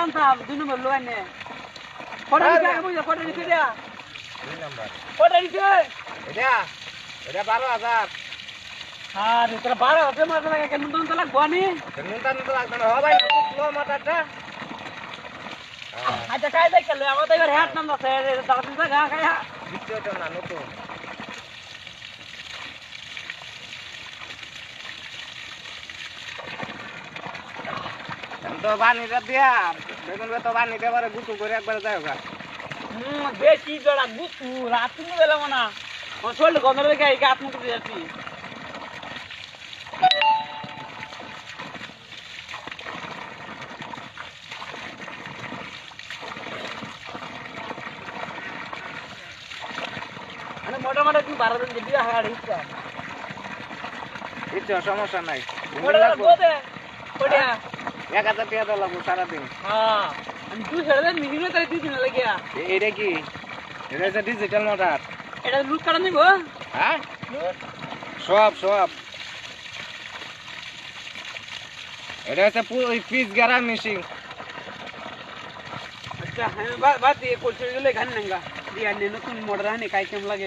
আনতাম 2 নম্বর লোক আনে কটা দিছে আগে বুঝা কটা দিছে দিয়া 2 নাম্বার কটা দিছে এটা 12000 আরে তোরা 12 মাস লাগে কেন তো লাগবো নি নুনতান তো লাগবে না ভাই লো মোটরটা আচ্ছা কাই দেখ লো আমার তো এবার হাত নাম আছে 10 দিন গা খায়া দ্বিতীয় তো না নতুন তো বানিটা দিয়া বেগুন তো বানিতে পারে গুটু করে একবার যাও গা বেশি জড়া গুছু রাত তুমি বেলা মনা ও চল গন্ধ রেখে এই গাত মুখে যাচ্ছি মানে মোটামুটি তুই 12 দিন দিয়ে হাড় ইচ্ছা ইচ্ছা সমস্যা নাই ওটা গোদে ওটা 1000 টাকা তো লাগবে সারাদিন হ্যাঁ আমি তুই ছেড়ে দেন মিনিমাম তাই 2 দিন লাগিয়া এটা কি এটা হচ্ছে ডিজিটাল মোটর এটা লুট কাটা নিব হ্যাঁ সব এটা হচ্ছে পিস গারা মেশিন अच्छा हमें बात ये कोल चढ़ गए घन नंगा दिया ने नतुन मोड़ रहा ने काय केम लगे